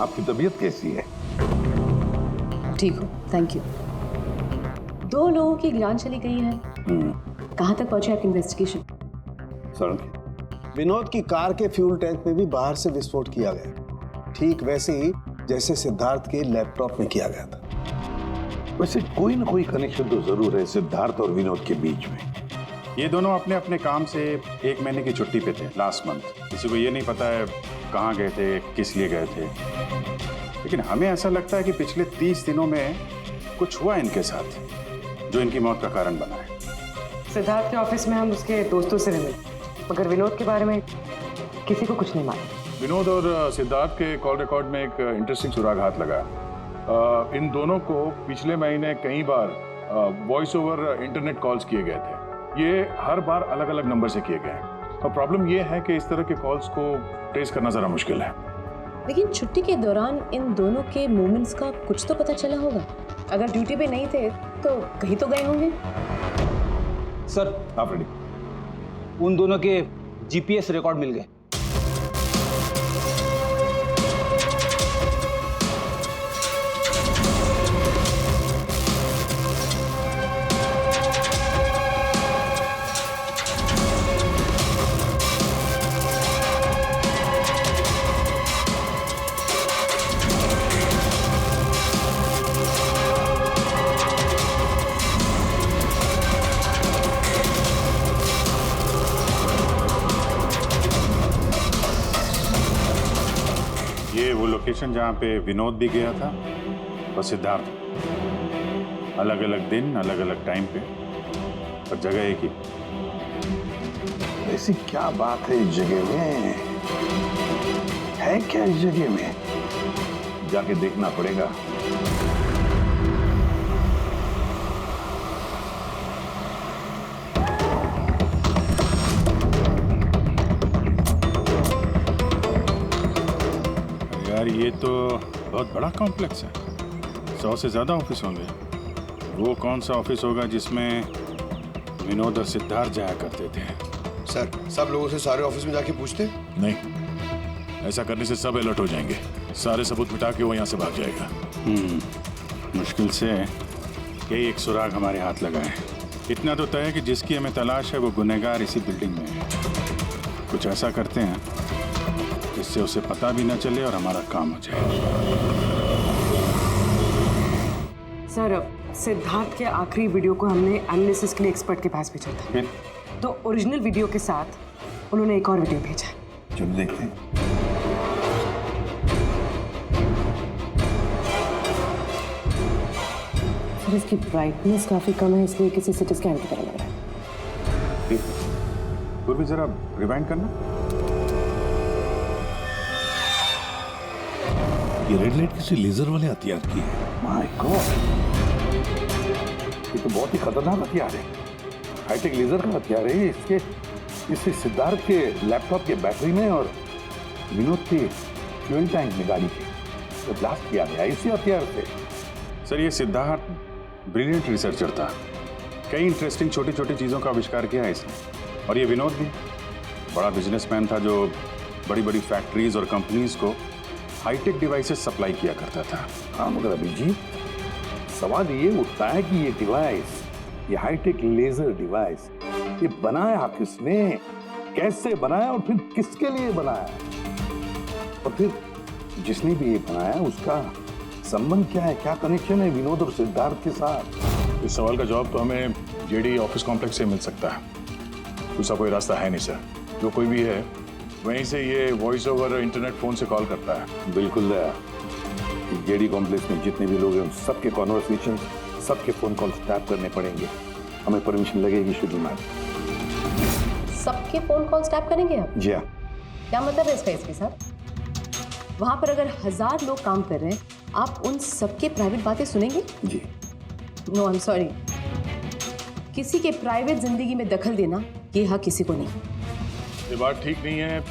आपकी तबीयत कैसी है? ठीक हो, थैंक यू। 2 लोगों की जान चली गई है। कहाँ तक पहुंचे आपकी इन्वेस्टिगेशन? सर, विनोद की कार के फ्यूल टैंक में भी बाहर से विस्फोट किया गया, ठीक वैसे ही जैसे सिद्धार्थ के लैपटॉप में किया गया था। वैसे कोई ना कोई कनेक्शन तो जरूर है सिद्धार्थ और विनोद के बीच में। ये दोनों अपने अपने काम से 1 महीने की छुट्टी पे थे लास्ट मंथ। किसी को ये नहीं पता है कहाँ गए थे, किस लिए गए थे, लेकिन हमें ऐसा लगता है कि पिछले 30 दिनों में कुछ हुआ इनके साथ जो इनकी मौत का कारण बना है। सिद्धार्थ के ऑफिस में हम उसके दोस्तों से मिले, मगर विनोद के बारे में किसी को कुछ नहीं मालूम। विनोद और सिद्धार्थ के कॉल रिकॉर्ड में एक इंटरेस्टिंग सुराग हाथ लगा। इन दोनों को पिछले महीने कई बार वॉइस ओवर इंटरनेट कॉल्स किए गए थे। ये हर बार अलग अलग नंबर से किए गए हैं और प्रॉब्लम ये है कि इस तरह के कॉल्स को ट्रेस करना ज़रा मुश्किल है। लेकिन छुट्टी के दौरान इन दोनों के मूवमेंट्स का कुछ तो पता चला होगा। अगर ड्यूटी पे नहीं थे तो कहीं तो गए होंगे। सर, आप रेडी? उन दोनों के जीपीएस रिकॉर्ड मिल गए। ये वो लोकेशन जहाँ पे विनोद भी गया था और सिद्धार्थ। अलग अलग दिन, अलग अलग टाइम पे, और जगह एक ही। ऐसी क्या बात है इस जगह में? है क्या इस जगह में? जाके देखना पड़ेगा। यार ये तो बहुत बड़ा कॉम्प्लेक्स है, 100 से ज़्यादा ऑफिस होंगे। वो कौन सा ऑफिस होगा जिसमें विनोद और सिद्धार्थ जाया करते थे? सर, सब लोगों से सारे ऑफिस में जाके पूछते? नहीं, ऐसा करने से सब अलर्ट हो जाएंगे। सारे सबूत मिटा के वो यहाँ से भाग जाएगा। मुश्किल से कई एक सुराग हमारे हाथ लगा है। इतना तो तय है कि जिसकी हमें तलाश है वो गुनहगार इसी बिल्डिंग में है। कुछ ऐसा करते हैं जिससे उसे पता भी न चले और हमारा काम हो जाए। सर, सिद्धार्थ के आखिरी वीडियो को हमने एनालिसिस के लिए एक्सपर्ट के पास भेजा था। फिर तो ओरिजिनल वीडियो के साथ उन्होंने एक और वीडियो भेजा है। चलो देखते हैं। सर, इसकी ब्राइटनेस काफी कम है, इसलिए किसी सिटी स्कैन की तरह लग रहा है। पूर्वी जरा रिवाइंड करना। ये रेड लाइट किसी लेजर वाले हथियार की है। माय गॉड, ये तो बहुत ही खतरनाक हथियार है। हाईटेक लेजर का हथियार है। इससे सिद्धार्थ के लैपटॉप के बैटरी में और विनोद के फ्यूल टैंक में गाड़ी के तो ब्लास्ट किया गया इसी हथियार से। सर, ये सिद्धार्थ ब्रिलियंट रिसर्चर था। कई इंटरेस्टिंग छोटी छोटी चीज़ों का आविष्कार किया है इसने। और ये विनोद भी बड़ा बिजनेसमैन था जो बड़ी बड़ी फैक्ट्रीज और कंपनीज को हाईटेक डिवाइसेस सप्लाई किया करता था। हाँ, मगर अभिजीत, सवाल ये उठता है कि ये डिवाइस, ये हाईटेक लेजर डिवाइस, ये बनाया किसने, कैसे बनाया और फिर किसके लिए बनाया, और फिर जिसने भी ये बनाया उसका संबंध क्या है, क्या कनेक्शन है विनोद और सिद्धार्थ के साथ? इस सवाल का जवाब तो हमें जेडी ऑफिस कॉम्प्लेक्स से मिल सकता है। दूसरा कोई रास्ता है नहीं सर। जो कोई भी है वहीं से ये वॉइस ओवर इंटरनेट फोन से कॉल करता है। बिल्कुल दया, जेडी कॉम्प्लेक्स में जितने भी लोग हैं उन सबके कॉन्वर्सेशन, सबके फोन कॉल टैप करने पड़ेंगे। हमें परमिशन लगेगी शुरू मैम। सबके फोन कॉल्स टैप करेंगे आप? जी हाँ। क्या मतलब है इसका इसके साथ? वहां पर अगर 1000 लोग काम कर रहे हैं, आप उन सबके प्राइवेट बातें सुनेंगे? जी नो, आई एम सॉरी। किसी के प्राइवेट जिंदगी में दखल देना ये हक किसी को नहीं। ये बात ठीक नहीं है,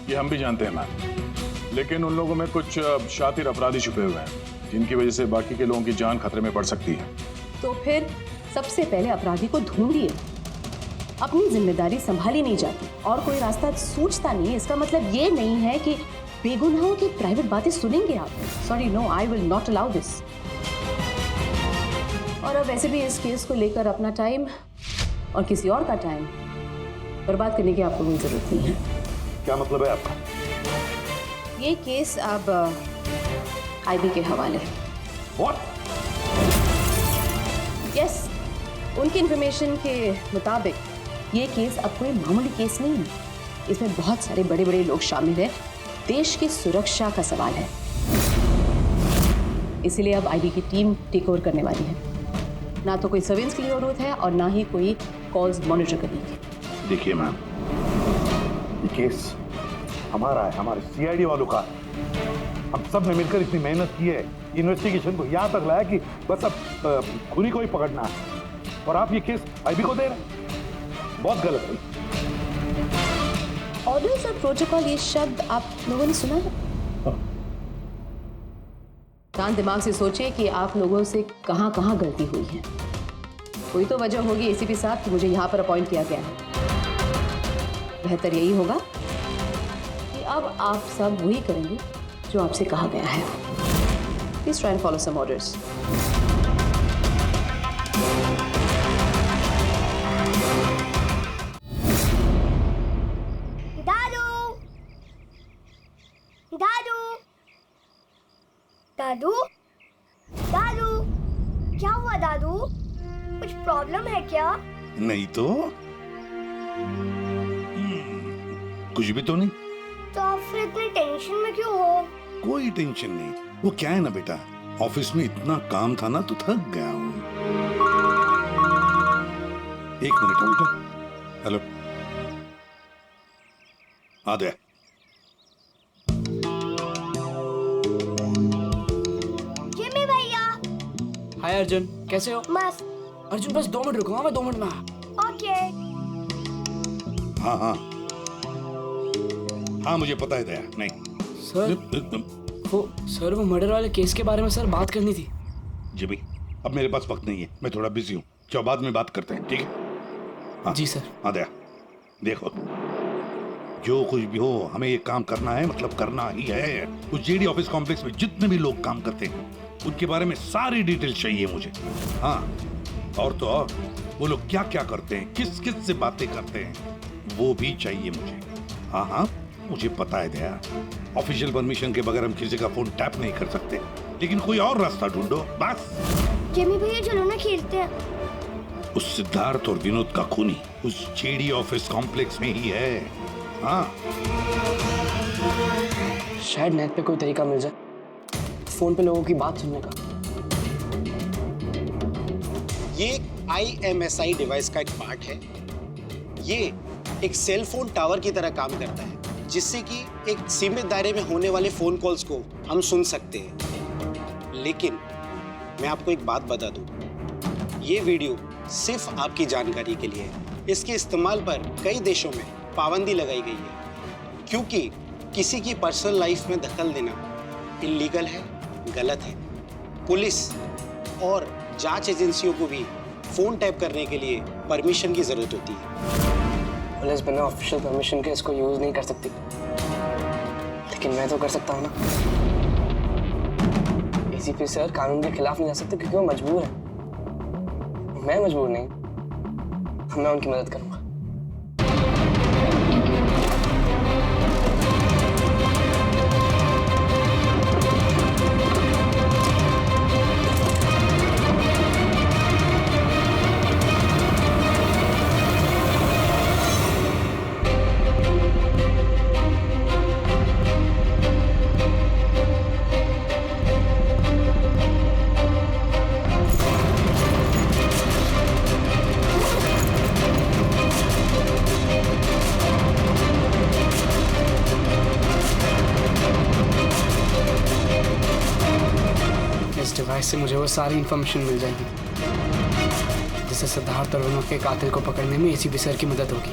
ये हम भी जानते हैं मैम, लेकिन उन लोगों में कुछ शातिर अपराधी छुपे हुए हैं जिनकी वजह से बाकी के लोगों की जान खतरे में पड़ सकती है। तो फिर सबसे पहले अपराधी को ढूंढिए। अपनी जिम्मेदारी संभाली नहीं जाती और कोई रास्ता सूझता नहीं है, इसका मतलब ये नहीं है कि बेगुनाहों की प्राइवेट बातें सुनेंगे आप? Sorry, no, I will not allow this. और अब वैसे भी इस केस को लेकर अपना टाइम और किसी और का टाइम बर्बाद करने की आपको कोई जरूरत नहीं है। क्या मतलब है आपका? ये केस अब आईबी के हवाले है। What? यस, उनकी इंफॉर्मेशन के मुताबिक ये केस अब कोई मामूली केस नहीं है। इसमें बहुत सारे बड़े बड़े लोग शामिल हैं। देश की सुरक्षा का सवाल है, इसलिए अब आईबी की टीम टेक ओवर करने वाली है। ना तो कोई सर्वेलेंस की जरूरत है और ना ही कोई कॉल्स मॉनिटर करने की। देखिए मैम, ये केस हमारा है, हमारे सीआईडी वालों का। हम सब ने मिलकर इतनी मेहनत की है, इन्वेस्टिगेशन को यहाँ तक लाया कि बस अब खुनी को ही पकड़ना है, और आप ये केस आईबी को दे रहे हैं। बहुत गलत है। ऑर्डर्स और प्रोटोकॉल, ये शब्द आप लोगों ने सुना है? शांत दिमाग से सोचिए कि आप लोगों से कहाँ कहाँ गलती हुई है। कोई तो वजह होगी एसीपी साहब कि मुझे यहाँ पर अपॉइंट किया गया है। बेहतर यही होगा कि अब आप सब वही करेंगे जो आपसे कहा गया है। Please try and follow some orders. दादू, दादू, क्या हुआ दादू? कुछ प्रॉब्लम है क्या? नहीं तो कुछ भी तो नहीं। तो आप फिर इतने टेंशन में क्यों हो? कोई टेंशन नहीं। वो क्या है ना बेटा, ऑफिस में इतना काम था ना तो थक गया हूँ। एक मिनट बेटा। हेलो, आ गया। जिमी भैया। हाय अर्जुन, कैसे हो? मस्त। अर्जुन बस 2 मिनट रुको, मैं 2 मिनट में ओके। हाँ हाँ हाँ, मुझे पता है दया। नहीं सर वो मर्डर वाले केस के बारे में सर बात करनी थी। जिमी, अब मेरे पास वक्त नहीं है, मैं थोड़ा बिजी हूँ। चलो बाद में बात करते हैं, ठीक है? हाँ, जी सर। हाँ दया, देखो जो कुछ भी हो हमें ये काम करना है, मतलब करना ही है। उस जेडी ऑफिस कॉम्प्लेक्स में जितने भी लोग काम करते हैं उनके बारे में सारी डिटेल चाहिए मुझे। हाँ, और तो और वो लोग क्या क्या करते हैं, किस किस से बातें करते हैं, वो भी चाहिए मुझे। हाँ हाँ, मुझे पता है दया, ऑफिशियल परमिशन के बगैर हम किसी का फोन टैप नहीं कर सकते, लेकिन कोई और रास्ता ढूंढो बस। जिमी भैया चलो ना खेलते हैं। उस सिद्धार्थ और विनोद का खूनी उस जेडी ऑफिस कॉम्प्लेक्स में ही है। हाँ, शायद नेट पे कोई तरीका मिल जाए फोन पे लोगों की बात सुनने का। ये IMSI डिवाइस का एक पार्ट है। ये एक सेल फोन टावर की तरह काम करता है, जिससे कि एक सीमित दायरे में होने वाले फोन कॉल्स को हम सुन सकते हैं। लेकिन मैं आपको एक बात बता दूं, ये वीडियो सिर्फ आपकी जानकारी के लिए है। इसके इस्तेमाल पर कई देशों में पाबंदी लगाई गई है, क्योंकि किसी की पर्सनल लाइफ में दखल देना इल्लीगल है, गलत है। पुलिस और जांच एजेंसियों को भी फोन टैप करने के लिए परमिशन की जरूरत होती है। पुलिस बिना ऑफिशियल परमिशन के इसको यूज नहीं कर सकती, लेकिन मैं तो कर सकता हूँ ना। एसीपी सर कानून के खिलाफ नहीं जा सकते क्योंकि वो मजबूर है। मैं मजबूर नहीं, मैं उनकी मदद करूंगा। डिवाइस से मुझे वो सारी इंफॉर्मेशन मिल जाएगी जिससे सिद्धार्थ और विनोद के कातिल को पकड़ने में एसीपी सर की मदद होगी।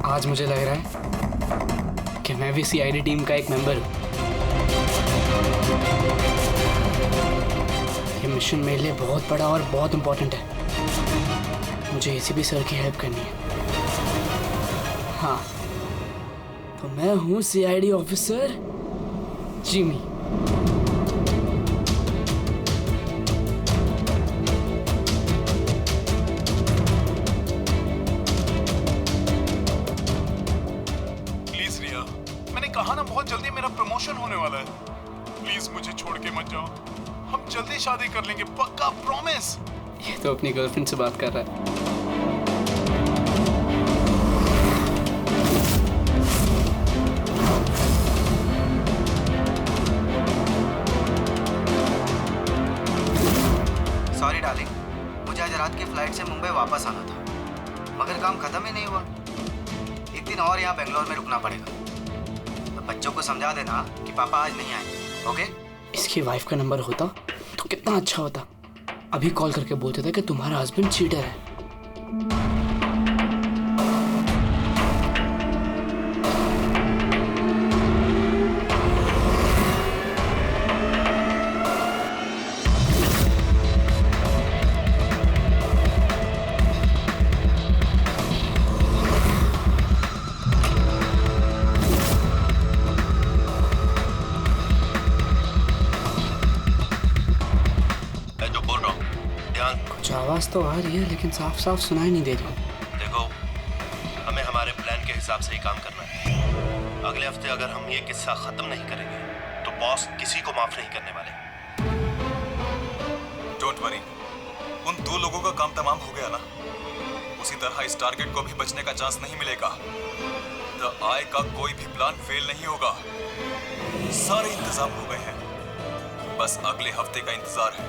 आज मुझे लग रहा है कि मैं भी सीआईडी टीम का एक मेंबर हूँ। ये मिशन मेरे लिए बहुत बड़ा और बहुत इंपॉर्टेंट है। मुझे मुझे एसीपी सर की हेल्प करनी है। हाँ, तो मैं हूँ सीआईडी ऑफिसर जिमी। प्लीज रिया, मैंने कहा ना बहुत जल्दी मेरा प्रमोशन होने वाला है। प्लीज मुझे छोड़ के मत जाओ, हम जल्दी शादी कर लेंगे, पक्का, प्रॉमिस। ये तो अपनी गर्लफ्रेंड से बात कर रहा है। सॉरी डार्लिंग, मुझे आज रात की फ्लाइट से मुंबई वापस आना था, मगर काम खत्म ही नहीं हुआ। एक दिन और यहाँ बेंगलोर में रुकना पड़ेगा। तो बच्चों को समझा देना कि पापा आज नहीं आए, ओके? इसकी वाइफ का नंबर होता तो कितना अच्छा होता। अभी कॉल करके बोलते थे कि तुम्हारा हस्बैंड चीटर है। कुछ आवाज तो आ रही है लेकिन साफ साफ सुनाई नहीं दे रही। देखो, हमें हमारे प्लान के हिसाब से ही काम करना है। अगले हफ्ते अगर हम ये किस्सा खत्म नहीं करेंगे तो बॉस किसी को माफ नहीं करने वाले। डोंट वरी, उन 2 लोगों का काम तमाम हो गया ना। उसी तरह इस टारगेट को भी बचने का चांस नहीं मिलेगा। द आई का कोई भी प्लान फेल नहीं होगा। सारे इंतजाम हो गए हैं, बस अगले हफ्ते का इंतजार है।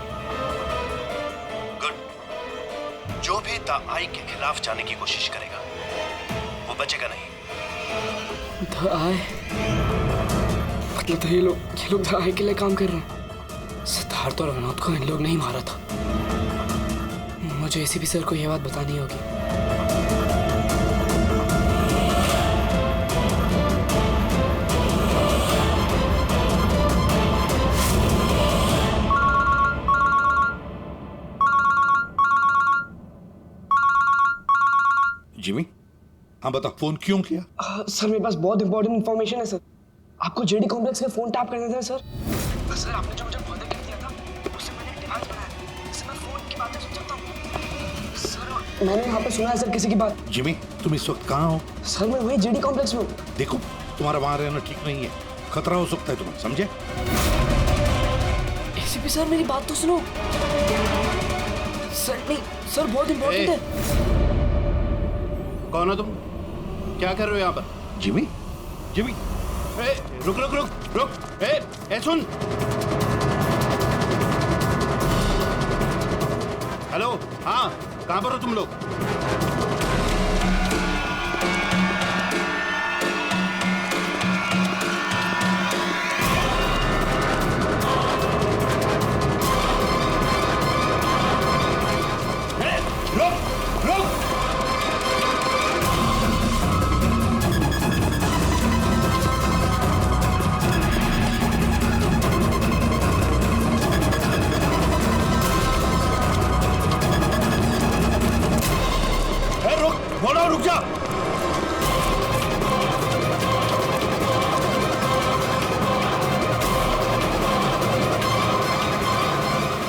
जो भी द आई के खिलाफ जाने की कोशिश करेगा वो बचेगा नहीं। द आई मतलब तो ये लोग द आई के लिए काम कर रहे हैं। सिद्धार्थ और विनोद को इन लोग नहीं मारा था। मुझे एसीपी सर को ये बात बतानी होगी। जिमी, हाँ बता, फोन क्यों किया? सर मेरे पास बहुत इंपॉर्टेंट इन्फॉर्मेशन है सर। आपको जेडी कॉम्प्लेक्स के फोन टैप करने थे सर। सर आपने जो मुझे बॉदर किया था उससे मैंने एक डिवाइस बनाया जिससे मैं फोन की बातें सुन सकता हूँ। सर मैंने यहाँ पे सुना है सर किसी की बात। जिमी, तुम इस वक्त कहाँ हो? सर मैं वही जेडी कॉम्प्लेक्स में हूँ। देखो, तुम्हारा वहां रहना ठीक नहीं है, खतरा हो सकता है तुम्हें, समझे? एसीपी सर मेरी बात तो सुनो। सर नहीं सर, बहुत इंपॉर्टेंट है। कौन हो तुम? क्या कर रहे हो यहाँ पर? जिमी, जिमी, रुक रुक रुक रुक, ए सुन। हेलो, हाँ, कहाँ पर हो तुम लोग? रुक जा।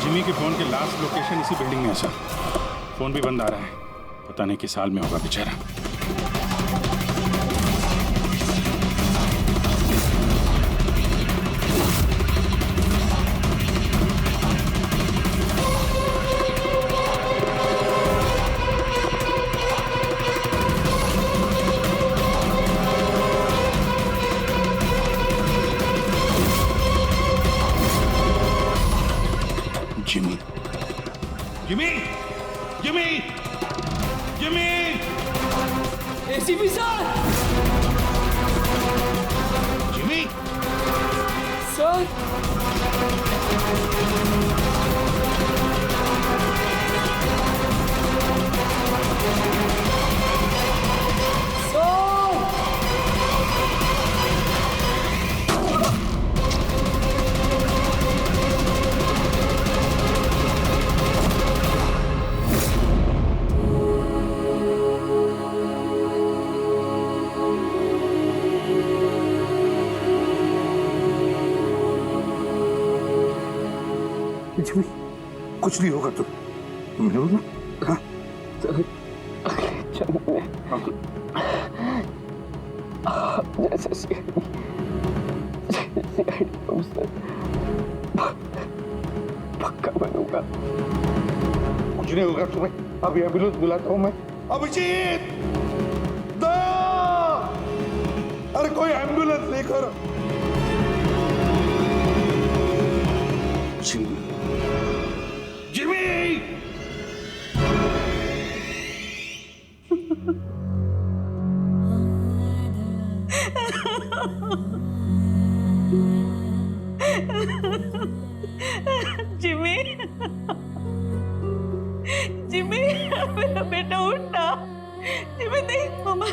जिमी के फोन के लास्ट लोकेशन इसी बिल्डिंग में है सर। फोन भी बंद आ रहा है, पता नहीं किस हाल में होगा बेचारा। Jimmy, Jimmy, Jimmy, Jimmy, ACP sir, Jimmy, sir, Jimmy, कुछ नहीं होगा तुम हो ना? हाँ? जैसे पक्का बनूंगा। कुछ नहीं होगा तुम्हें, अभी एम्बुलेंस बुलाता हूँ मैं। अभिजीत, अरे कोई एम्बुलेंस लेकर। जिमी, जिमी, जिमी, मेरा बेटा उठना। जिमी देख मम्मा,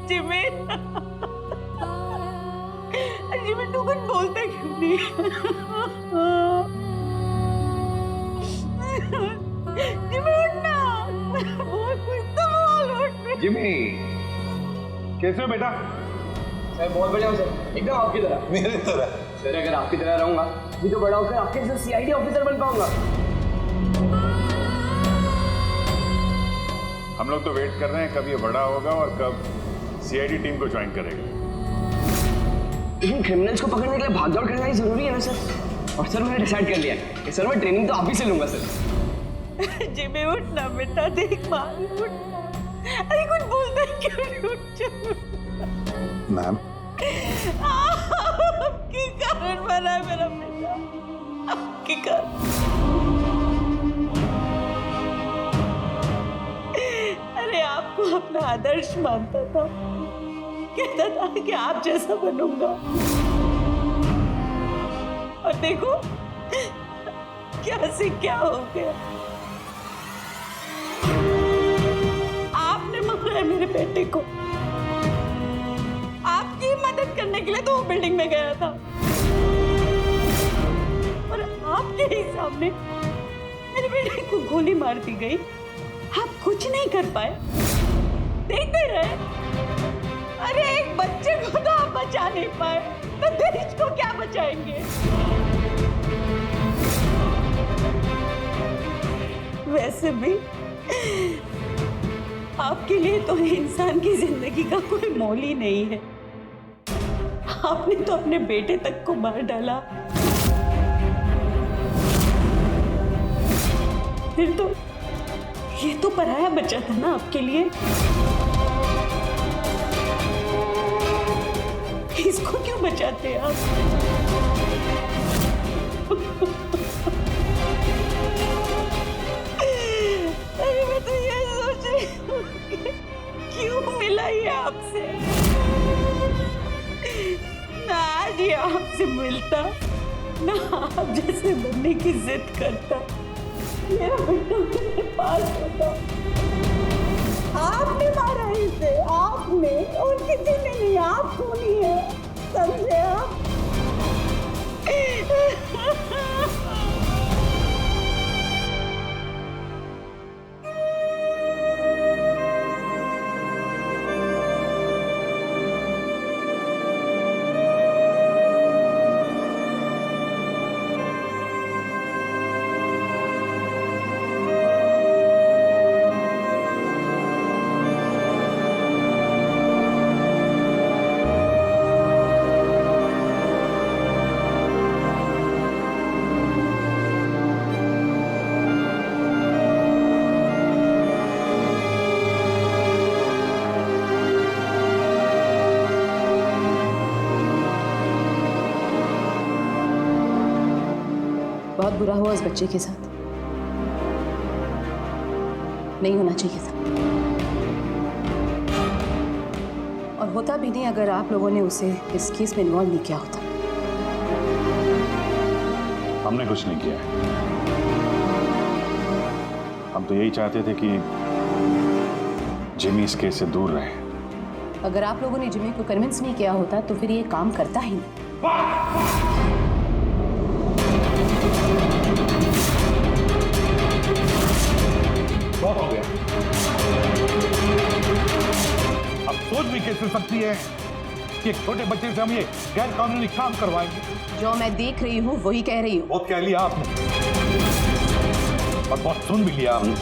जिमी, जिमी तू कुछ बोलता क्यों नहीं? जिमी उठना, बोल कुछ तो बोल, उठ। जिमी, कैसे हो बेटा? सर बहुत बढ़िया हूँ सर, एकदम आपकी तरह। मेरी तरह? सर अगर आपकी तरह रहूंगा भी तो बड़ा होकर आपके जैसे सीआईडी ऑफिसर बन पाऊंगा। हम लोग तो वेट कर रहे हैं कब ये बड़ा होगा और कब सीआईडी टीम को ज्वाइन करेगा। लेकिन क्रिमिनल्स को पकड़ने के लिए भागदौड़ करना ही जरूरी है ना सर। और सर मैंने डिसाइड कर लिया है कि सर मैं ट्रेनिंग तो आप ही से लूंगा सर। जिमी उठना बेटा, देख मार उठना। अरे कुछ बोलता है क्यों नहीं? उठ जा मैम। आपके कारण मरा है मेरा बेटा, आपके कारण। अरे आपको अपना आदर्श मानता था, कहता था कि आप जैसा बनूंगा, और देखो क्या से क्या हो गया। आपने मारा है मेरे बेटे को। आपकी मदद करने के लिए तो वो बिल्डिंग में गया था, और आपके ही सामने मेरे बेटे को गोली मार दी गई। आप कुछ नहीं कर पाए, देखते रहे। अरे एक बच्चे को तो आप बचा नहीं पाए, तो देश को क्या बचाएंगे? वैसे भी आपके लिए तो इंसान की जिंदगी का कोई मोल ही नहीं है। आपने तो अपने बेटे तक को मार डाला। फिर तो ये तो पराया बच्चा था ना आपके लिए। इसको क्यों बचाते आप? अरे मैं तो ये सोच रही हूँ क्यों मिला ये आपसे। ना आज ये आपसे मिलता, ना आप जैसे बनने की जिद करता, मेरा बेटा मेरे पास होता। आपने मारा इसे, आपने, और किसी ने नहीं। आप खूनी है, समझे आप? बहुत बुरा हुआ उस बच्चे के साथ, नहीं होना चाहिए था। और होता भी नहीं अगर आप लोगों ने उसे इस केस में इन्वॉल्व नहीं किया होता। हमने कुछ नहीं किया है। हम तो यही चाहते थे कि जिमी इस केस से दूर रहे। अगर आप लोगों ने जिमी को कन्विंस नहीं किया होता तो फिर ये काम करता ही नहीं। बहुत हो गया, अब सोच भी कैसे सकती है कि एक छोटे बच्चे से हम ये गैर कानूनी काम करवाएंगे? जो मैं देख रही हूँ वही कह रही हूँ। बहुत कह लिया आपने और बहुत सुन भी लिया आपने।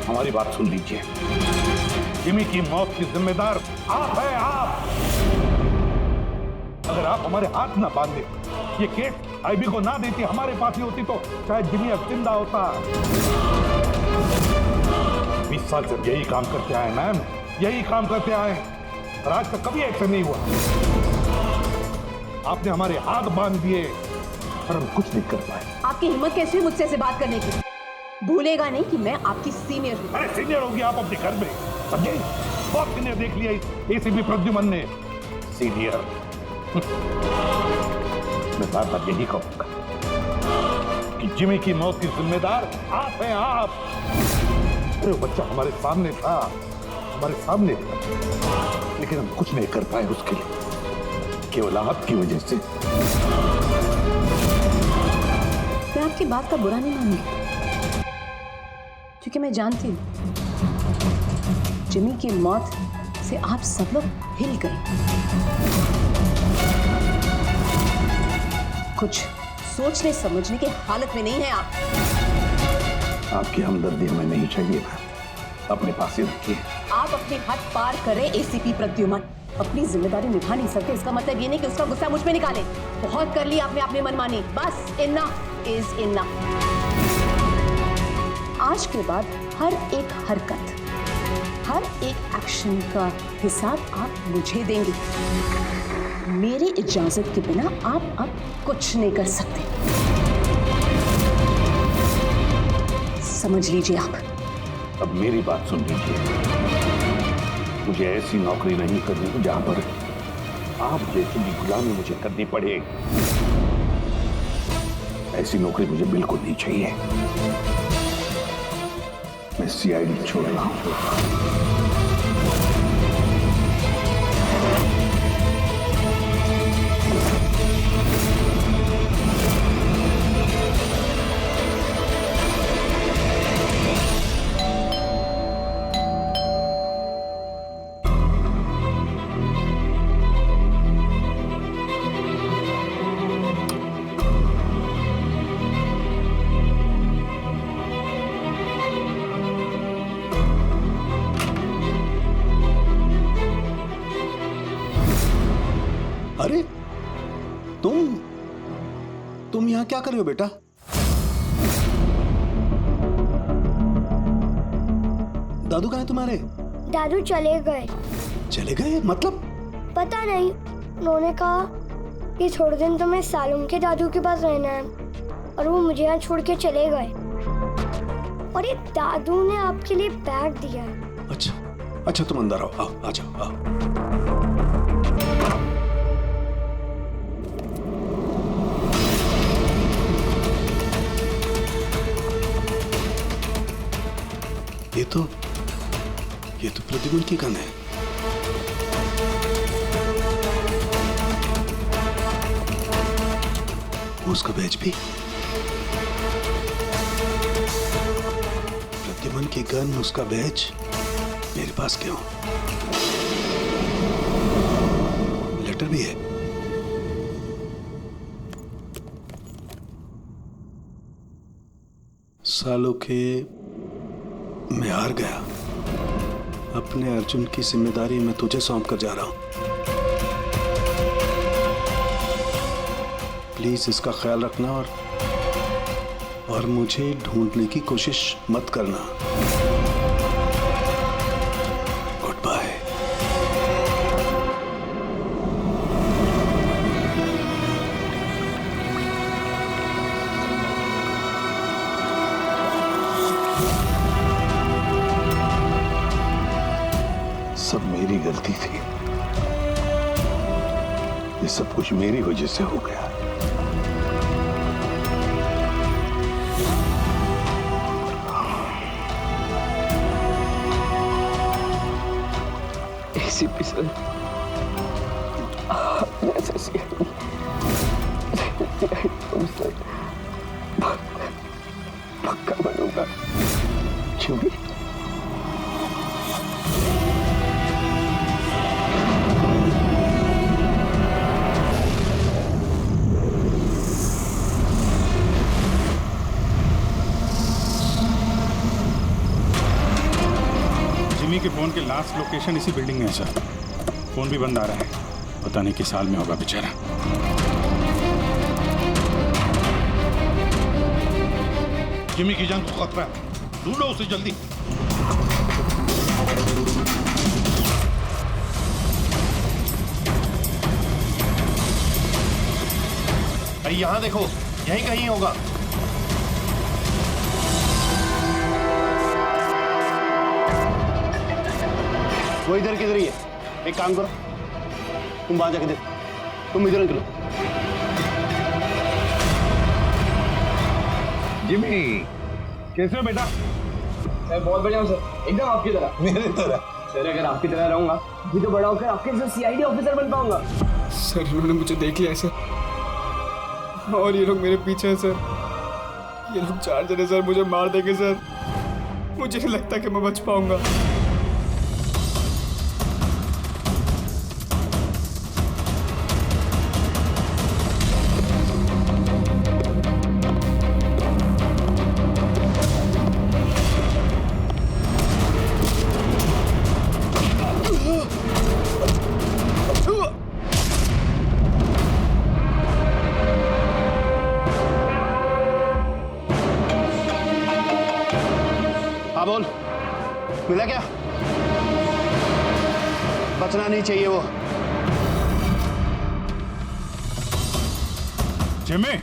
हमारी बात सुन लीजिए। जिमी की मौत की जिम्मेदार आप है, आप। अगर आप हमारे हाथ ना बांधे, ये केस आईबी को ना देती, हमारे पास ही होती, तो शायद जिमी अब जिंदा होता। 20 साल से यही काम करते आए मैम, यही काम करते आए, और आज तक कभी एक्शन नहीं हुआ। आपने हमारे हाथ बांध दिए और हम कुछ नहीं कर पाए। आपकी हिम्मत कैसी हुई मुझसे ऐसे बात करने की? भूलेगा नहीं कि मैं आपकी सीनियर हूँ। अरे सीनियर होगी आप अपने घर में, समझे? बहुत सीनियर देख लिया एसीपी प्रद्युमन ने। सीनियर मैं बार बार यही कहूंगा कि जिमी की मौत की जिम्मेदार आप हैं, आप। अरे वो बच्चा हमारे सामने था, हमारे सामने था, लेकिन हम कुछ नहीं कर पाए उसके लिए, केवल आपकी वजह से। मैं आपकी बात का बुरा नहीं मानूंगी, क्योंकि मैं जानती हूँ जिमी की मौत से आप सब लोग हिल गए। कुछ सोचने समझने की हालत में नहीं है आप। आपकी हमदर्दी हमें नहीं चाहिए मैम, अपने पास ही रखिए। आप अपने हद पार करें एसीपी प्रद्युमन। अपनी जिम्मेदारी निभा नहीं सकते, इसका मतलब ये नहीं कि उसका गुस्सा मुझ पे निकाले। बहुत कर ली आपने अपनी मनमानी, बस इनफ इज इनफ। आज के बाद हर एक हरकत, हर एक एक्शन का हिसाब आप मुझे देंगे। मेरी इजाजत के बिना आप अब कुछ नहीं कर सकते, समझ लीजिए आप। अब मेरी बात सुन लीजिए। मुझे ऐसी नौकरी नहीं करनी जहां पर आप जैसी की गुलामी मुझे करनी पड़े। ऐसी नौकरी मुझे बिल्कुल नहीं चाहिए। मैं सीआईडी छोड़ रहा हूं। अरे तुम यहाँ क्या कर रहे हो बेटा? दादू कहाँ है तुम्हारे? दादू चले गए। चले गए मतलब? पता नहीं, उन्होंने कहा कि थोड़े दिन तो मैं सालूम के दादू के पास रहना है, और वो मुझे यहाँ छोड़ के चले गए। और ये दादू ने आपके लिए बैग दिया है। अच्छा तुम अंदर आओ, आ जाओ, आओ। ये तो प्रद्युमन की गन है। उसका बैच भी। प्रद्युमन की गन, उसका बैच मेरे पास क्यों? लेटर भी है। सालों के मैं हार गया। अपने अर्जुन की जिम्मेदारी मैं तुझे सौंप कर जा रहा हूं। प्लीज इसका ख्याल रखना और मुझे ढूंढने की कोशिश मत करना। Good bye. सब मेरी गलती थी। ये सब कुछ मेरी वजह से हो गया। एसीपी सर, पक्का बनूंगा। क्यों भी के फोन के लास्ट लोकेशन इसी बिल्डिंग में है सर। फोन भी बंद आ रहा है, पता नहीं किस हाल में होगा बेचारा। जिमी की जान को खतरा है, ढूंढो उसे जल्दी। भाई यहाँ देखो, यहीं कहीं होगा। वो इधर किधर ही है। एक काम करो, तुम वहां जाके देखो, तुम इधर निकलो। जिमी कैसे हो बेटा? सर बहुत बढ़िया हूँ सर, एकदम आपकी तरह। मेरी तरह? सर अगर आपकी तरह रहूंगा भी तो बड़ा होकर आपके जैसे सीआईडी ऑफिसर बन पाऊंगा। सर इन्होंने मुझे देख लिया है सर, और ये लोग मेरे पीछे हैं सर। ये लोग 4 जने सर मुझे मार देंगे सर। मुझे नहीं लगता कि मैं बच पाऊंगा। बोल, मिला क्या? बचना नहीं चाहिए वो। Jimmy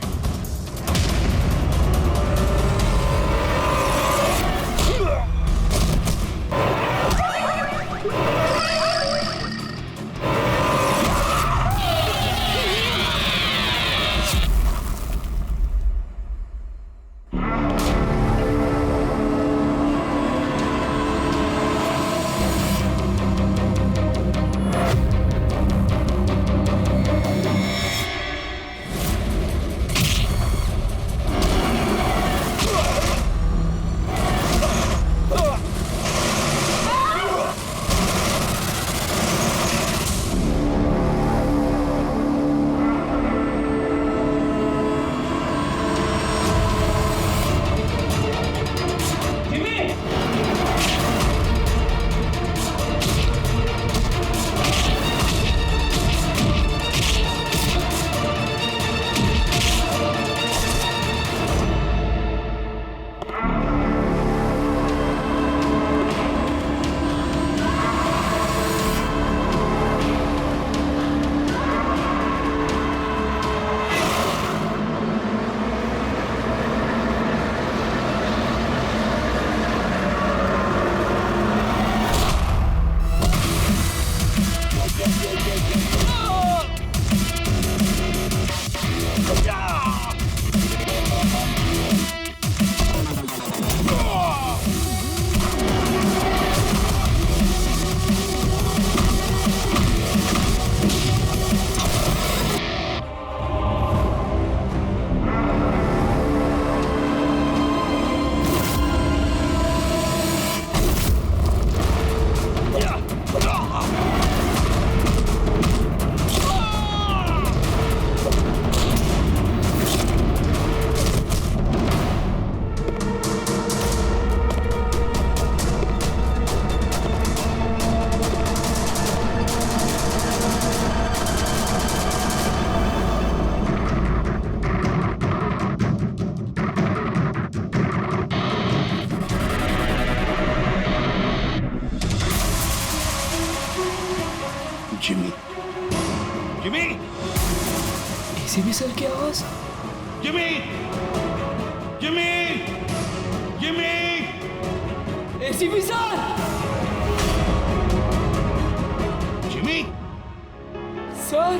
Jimmy Jimmy ACP sir की आवाज। Jimmy Jimmy Jimmy ACP sir. Jimmy sir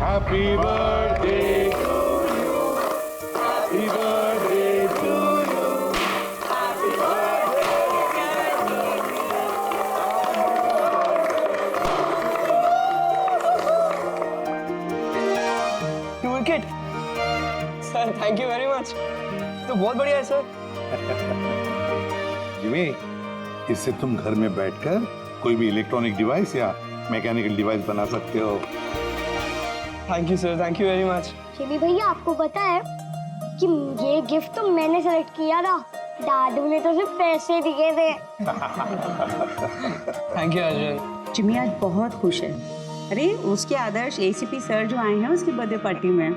Happy birthday to you. Happy birthday to you. Happy to wicket sir, thank you very much. तो बहुत बढ़िया है सर। जिमी, इससे तुम घर में बैठकर कोई भी इलेक्ट्रॉनिक डिवाइस या मैकेनिकल डिवाइस बना सकते हो। Thank you sir, thank you very much. Chimi भैया आपको पता है कि ये गिफ्ट तो मैंने सेलेक्ट किया था, दादू ने तो सिर्फ पैसे दिए थे। Thank you Arjun. चिमी आज बहुत खुश है। अरे उसके आदर्श एसीपी सर जो आए हैं उसकी बर्थडे पार्टी में,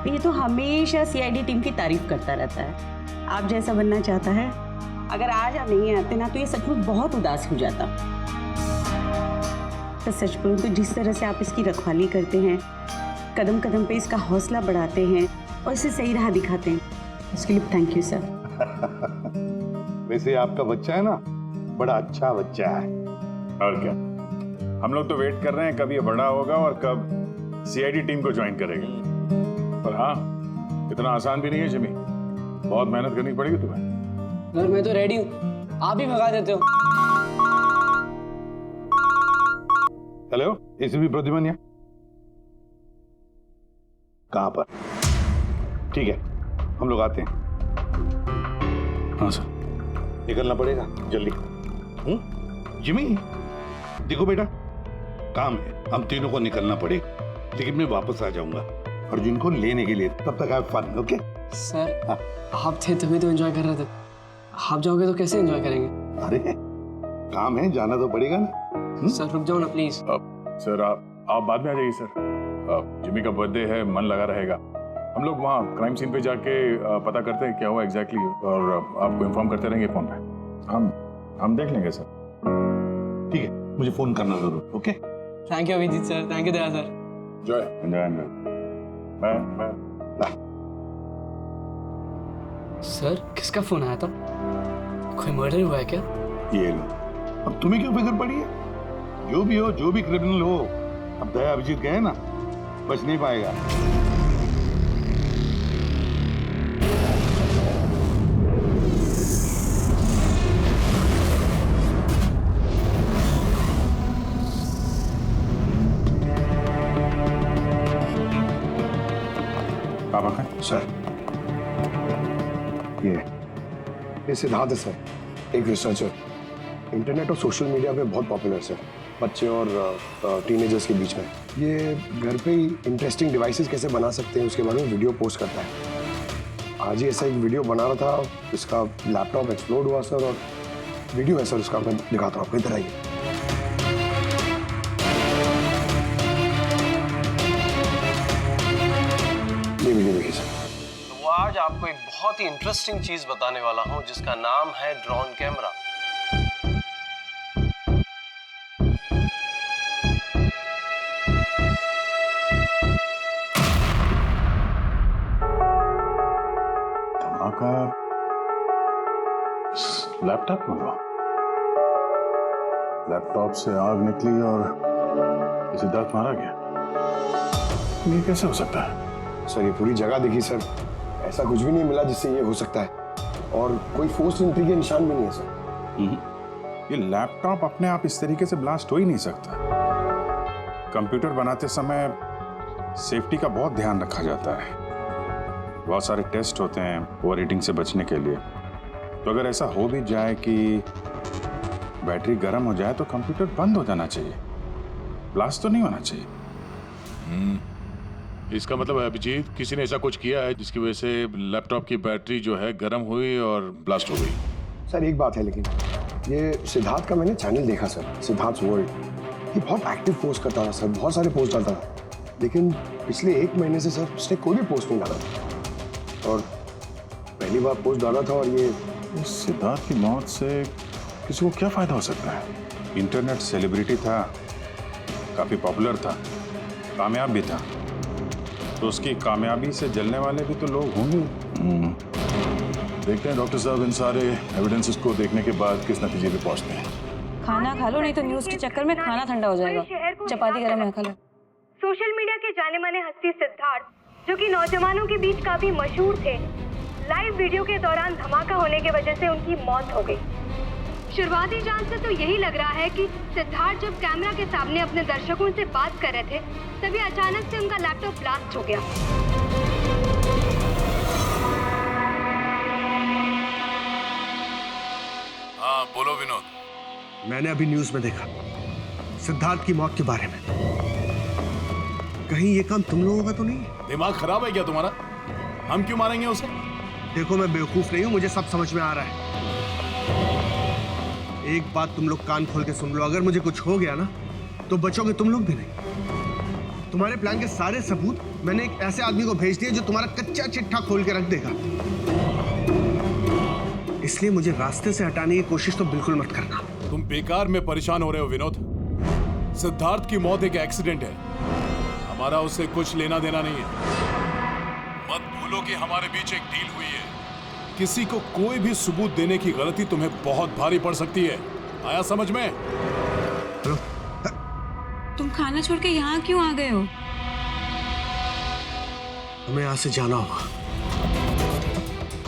ये तो हमेशा सीआईडी टीम की तारीफ करता रहता है। आप जैसा बनना चाहता है। अगर आज आप नहीं आते ना तो ये सच में बहुत उदास हो जाता। तो सच बोलूं तो जिस तरह से आप इसकी रखवाली करते हैं, कदम कदम पे इसका हौसला बढ़ाते हैं और इसे सही राह दिखाते हैं, उसके लिए थैंक यू सर। वैसे आपका बच्चा है ना, बड़ा अच्छा बच्चा है। और क्या, हम लोग तो वेट कर रहे हैं कब ये बड़ा होगा और कब सीआईडी टीम को ज्वाइन करेगा। पर हाँ, इतना आसान भी नहीं है जिमी, बहुत मेहनत करनी पड़ेगी तुम्हें। सर मैं तो रेडी हूँ, आप ही भगा देते हो। हेलो, एसीपी प्रद्युमन कहाँ पर? ठीक है, हम लोग आते हैं। हाँ सर। निकलना पड़ेगा जल्दी। जिमी देखो बेटा, काम है, हम तीनों को निकलना पड़ेगा, लेकिन मैं वापस आ जाऊंगा अर्जुन को लेने के लिए। तब तक आप फन। ओके सर, आप थे तभी तो एंजॉय कर रहे थे, आप जाओगे तो कैसे एंजॉय करेंगे? अरे काम है, जाना तो पड़ेगा ना। सर रुक जाओ ना प्लीज। सर आप बाद में आ जाइए सर। जिमी का बर्थडे है, मन लगा रहेगा। हम लोग वहाँ क्राइम सीन पे जाके पता करते हैं क्या हुआ एग्जैक्टली, और आपको इन्फॉर्म करते रहेंगे फोन पे। हम देख लेंगे सर। ठीक है, मुझे फोन करना जरूर। Okay, thank you Abhijeet sir, thank you Daya sir. Enjoy. Bye. Sir किसका फोन आया था? कोई मर्डर हुआ है क्या? ये लो, अब तुम्हें क्यों फिक्र पड़ी है? जो भी हो, जो भी क्रिमिनल हो, अब दया अभिजीत गए ना, बच नहीं पाएगा। सर ये सिद्धार्थ है सर, एक रिसर्चर, इंटरनेट और सोशल मीडिया पे बहुत पॉपुलर सर, बच्चे और टीनेजर्स के बीच में। ये घर पे ही इंटरेस्टिंग डिवाइसेस कैसे बना सकते हैं उसके बारे में वीडियो पोस्ट करता है। आज ही ऐसा एक वीडियो बना रहा था, इसका लैपटॉप एक्सप्लोड हुआ सर, और वीडियो है सर उसका, मैं दिखाता हूँ आपको, इधर आइए। ये वीडियो देखिए सर। तो आज आपको एक बहुत ही इंटरेस्टिंग चीज बताने वाला हूं जिसका नाम है ड्रोन कैमरा। धमाका लैपटॉप में हुआ। लैपटॉप से आग निकली और सिद्धार्थ मारा गया। ये कैसे हो सकता है? सर ये पूरी जगह देखी सर, ऐसा कुछ भी नहीं मिला जिससे ये हो सकता है, और कोई फोर्स एंट्री के निशान भी नहीं है सर। ये लैपटॉप अपने आप इस तरीके से ब्लास्ट हो ही नहीं सकता। कंप्यूटर बनाते समय सेफ्टी का बहुत ध्यान रखा जाता है, बहुत सारे टेस्ट होते हैं ओवरहीटिंग से बचने के लिए। तो अगर ऐसा हो भी जाए कि बैटरी गर्म हो जाए तो कंप्यूटर बंद हो जाना चाहिए, ब्लास्ट तो नहीं होना चाहिए। इसका मतलब है अभिजीत, किसी ने ऐसा कुछ किया है जिसकी वजह से लैपटॉप की बैटरी जो है गर्म हुई और ब्लास्ट हो गई। सर एक बात है, लेकिन ये सिद्धार्थ का मैंने चैनल देखा सर, सिद्धार्थ वर्ल्ड, ये बहुत एक्टिव पोस्ट करता था सर, बहुत सारे पोस्ट डालता था, लेकिन पिछले 1 महीने से सर उसने कोई भी पोस्ट नहीं डाला, और पहली बार पोस्ट डाला था। और ये सिद्धार्थ की मौत से किसी को क्या फायदा हो सकता है? इंटरनेट सेलिब्रिटी था, काफी पॉपुलर था, कामयाब भी था, तो उसकी कामयाबी से जलने वाले भी तो लोग होंगे। देखते हैं डॉक्टर साहब इन सारे एविडेंसेस को देखने के बाद किस नतीजे पे पहुंचते हैं। खाना खा लो, नहीं तो न्यूज़ के चक्कर में खाना ठंडा हो जाएगा। चपाती गरम है, खा लो। सोशल मीडिया के जाने माने हस्ती सिद्धार्थ, जो कि नौजवानों के बीच काफी मशहूर थे, लाइव वीडियो के दौरान धमाका होने की वजह से उनकी मौत हो गई। शुरुआती जांच से तो यही लग रहा है कि सिद्धार्थ जब कैमरा के सामने अपने दर्शकों से बात कर रहे थे, तभी अचानक से उनका लैपटॉप ब्लास्ट हो गया। हाँ बोलो विनोद। मैंने अभी न्यूज में देखा सिद्धार्थ की मौत के बारे में। कहीं ये काम तुम लोगों का तो नहीं है? दिमाग खराब है क्या तुम्हारा? हम क्यों मारेंगे उसे? देखो मैं बेवकूफ नहीं हूं, मुझे सब समझ में आ रहा है। एक बात तुम लोग कान खोल के सुन लो, अगर मुझे कुछ हो गया ना तो बचोगे तुम लोग भी नहीं। तुम्हारे प्लान के सारे सबूत मैंने एक ऐसे आदमी को भेज दिए जो तुम्हारा कच्चा चिट्ठा खोल के रख देगा। इसलिए मुझे रास्ते से हटाने की कोशिश तो बिल्कुल मत करना। तुम बेकार में परेशान हो रहे हो विनोद। सिद्धार्थ की मौत एक एक्सीडेंट है, हमारा उससे कुछ लेना देना नहीं है। मत भूलो कि हमारे बीच एक डील हुई है। किसी को कोई भी सबूत देने की गलती तुम्हें बहुत भारी पड़ सकती है। आया समझ में? तुम खाना छोड़ के यहाँ क्यों आ गए हो? हमें यहाँ से जाना होगा।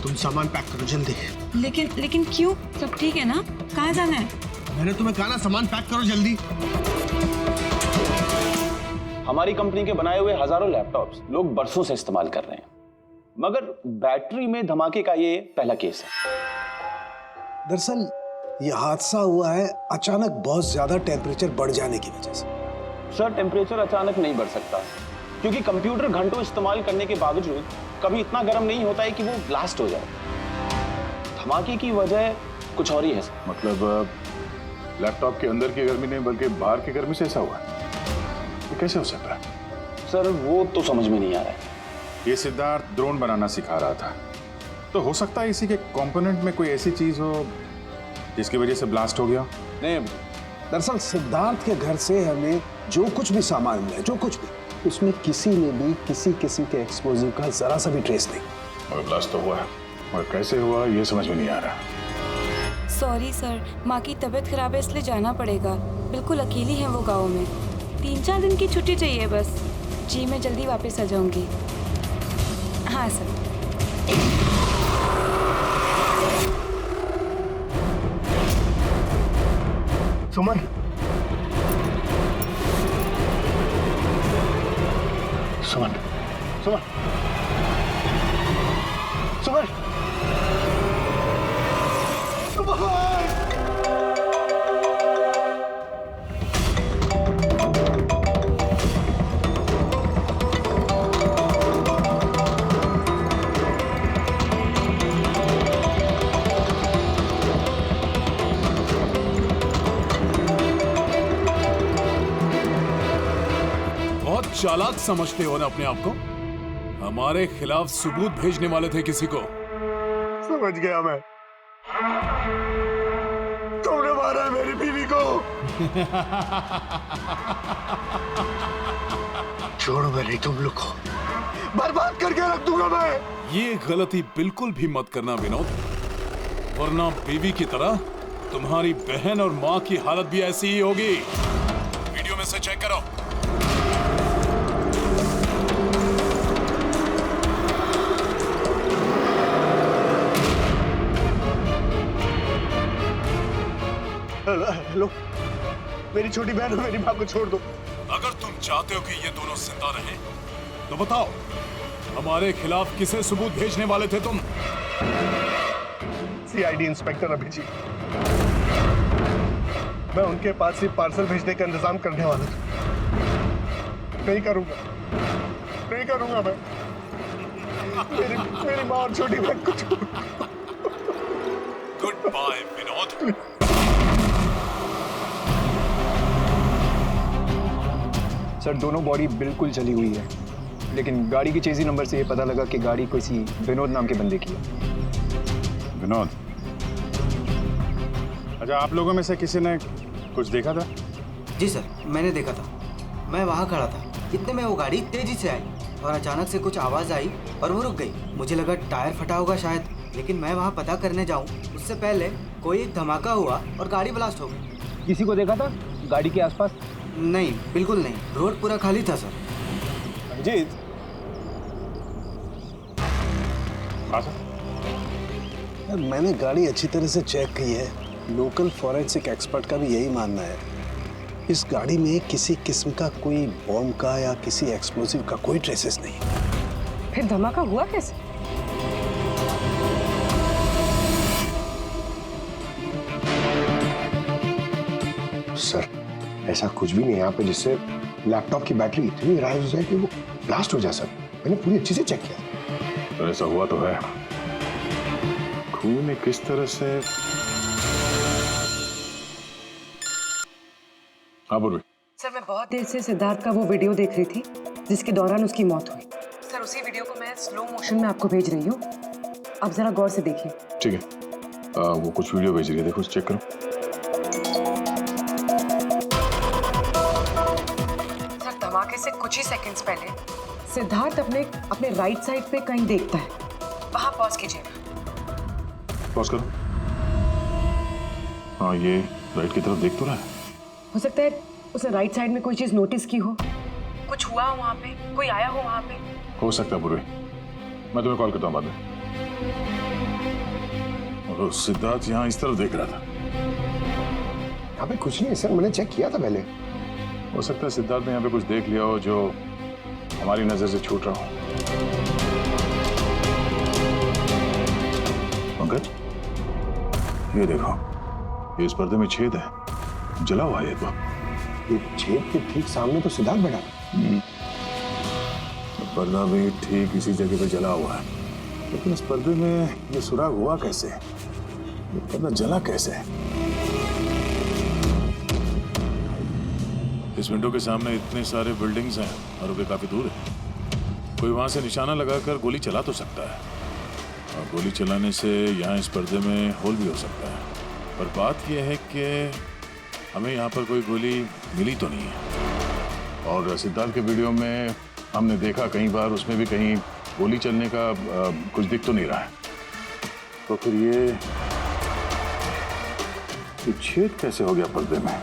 तुम सामान पैक करो जल्दी। लेकिन क्यों? सब ठीक है ना? कहाँ जाना है? मैंने तुम्हें कहा ना सामान पैक करो जल्दी। हमारी कंपनी के बनाए हुए हजारों लैपटॉप्स लोग बरसों से इस्तेमाल कर रहे हैं, मगर बैटरी में धमाके का ये पहला केस है। दरअसल ये हादसा हुआ है अचानक बहुत ज्यादा टेम्परेचर बढ़ जाने की वजह से। सर, टेम्परेचर अचानक नहीं बढ़ सकता, क्योंकि कंप्यूटर घंटों इस्तेमाल करने के बावजूद कभी इतना गर्म नहीं होता है कि वो ब्लास्ट हो जाए। धमाके की वजह कुछ और ही है सर। मतलब लैपटॉप के अंदर की गर्मी नहीं बल्कि बाहर की गर्मी से ऐसा हुआ? ये कैसे हो सकता है? सर वो तो समझ में नहीं आ रहा है। ये सिद्धार्थ ड्रोन बनाना सिखा रहा था, तो हो सकता है इसी के कंपोनेंट में कोई ऐसी चीज हो जिसकी वजह से ब्लास्ट हो गया। नहीं, दरअसल सिद्धार्थ के घर से हमें जो कुछ भी सामान मिला, जो कुछ भी, उसमें किसी में भी किसी किस्म के एक्सप्लोजिव का जरा सा भी ट्रेस नहीं। मगर ब्लास्ट तो हुआ है, मगर कैसे हुआ ये समझ में नहीं आ रहा। सॉरी सर, माँ की तबीयत खराब है इसलिए जाना पड़ेगा। बिल्कुल अकेली हैं वो गाँव में। 3-4 दिन की छुट्टी चाहिए बस। जी मैं जल्दी वापस आ जाऊंगी। हाँ सर। सुमन, सुमन, सुमन, सुमन, चालाक समझते हो ना अपने आप को? हमारे खिलाफ सबूत भेजने वाले थे किसी को। समझ गया मैं। तुमने मारा है मेरी बीवी को। छोड़ूंगा नहीं तुम लोग को, बर्बाद करके रख दूंगा मैं। ये गलती बिल्कुल भी मत करना विनोद, वरना बीवी की तरह तुम्हारी बहन और माँ की हालत भी ऐसी ही होगी। वीडियो में से चेक करो। हेलो, मेरी छोटी बहन और मेरी माँ को छोड़ दो। अगर तुम चाहते हो कि ये दोनों जिंदा रहें, तो बताओ हमारे खिलाफ किसे सबूत भेजने वाले थे तुम? CID inspector Abhijeet. मैं उनके पास ही पार्सल भेजने का इंतजाम करने वाला था। नहीं करूंगा, नहीं करूंगा मैं। मेरी माँ और छोटी बहन को छोड़। Good bye Vinod. सर दोनों बॉडी बिल्कुल जली हुई है, लेकिन गाड़ी की चेजी नंबर से ये पता लगा कि गाड़ी किसी विनोद नाम के बंदे की है। विनोद, अच्छा आप लोगों में से किसी ने कुछ देखा था? जी सर, मैंने देखा था। मैं वहाँ खड़ा था, इतने में वो गाड़ी तेजी से आई और अचानक से कुछ आवाज़ आई और वो रुक गई। मुझे लगा टायर फटा होगा शायद, लेकिन मैं वहाँ पता करने जाऊँ उससे पहले कोई एक धमाका हुआ और गाड़ी ब्लास्ट हो गई। किसी को देखा था गाड़ी के आसपास? नहीं, बिल्कुल नहीं। रोड पूरा खाली था सर। अभिजीत, मैंने गाड़ी अच्छी तरह से चेक की है। लोकल फॉरेंसिक एक्सपर्ट का भी यही मानना है। इस गाड़ी में किसी किस्म का कोई बॉम्ब का या किसी एक्सप्लोसिव का कोई ट्रेसेस नहीं। फिर धमाका हुआ कैसे? सर ऐसा कुछ भी नहीं है यहाँ पे जिससे लैपटॉप की बैटरी इतनी राइज हो जाए कि वो ब्लास्ट हो जाए सर। मैंने पूरी अच्छे से चेक किया। तो ऐसा हुआ तो है। खून ने किस तरह से। हाँ पूर्वी। सर मैं बहुत देर से सिद्धार्थ का वो वीडियो देख रही थी जिसके दौरान उसकी मौत हुई। सर उसी वीडियो को मैं स्लो मोशन में आपको भेज रही हूँ, आप जरा गौर से देखिए। ठीक है, वो कुछ वीडियो भेज रही है, देखो चेक करो। सर धमाके से कुछ ही सेकंड्स पहले सिद्धार्थ अपने राइट साइड पे कहीं देखता है, वहां पॉज कीजिएगा। पॉज करो। हाँ ये राइट की तरफ देख तो रहा है। हो सकता है उसने राइट साइड में कोई चीज नोटिस की हो, कुछ हुआ हो वहां पे, कोई आया हो वहां पे। हो सकता है पूर्वी, मैं तुम्हें कॉल करता हूँ बाद में। और सिद्धार्थ यहाँ इस तरफ देख रहा था। यहाँ पे कुछ नहीं है सर, मैंने चेक किया था पहले। हो सकता है सिद्धार्थ ने यहाँ पे कुछ देख लिया हो जो हमारी नजर से छूट रहा हो। पंकज ये देखो, ये इस पर्दे में छेद है, जला हुआ है ये तो। ये छेद के ठीक सामने तो सिद्धार्थ बैठा। पर्दा भी ठीक इसी जगह पे जला हुआ है, लेकिन इस पर्दे में ये सुराग हुआ कैसे? ये पर्दा जला कैसे? इस विंडो के सामने इतने सारे बिल्डिंग्स हैं और वे काफी दूर है। कोई वहां से निशाना लगाकर गोली चला तो सकता है, और गोली चलाने से यहाँ इस पर्दे में होल भी हो सकता है। पर बात यह है कि हमें यहाँ पर कोई गोली मिली तो नहीं है। और सिद्धार्थ के वीडियो में हमने देखा कई बार, उसमें भी कहीं गोली चलने का कुछ दिख तो नहीं रहा है। तो फिर ये छेद कैसे हो गया पर्दे में?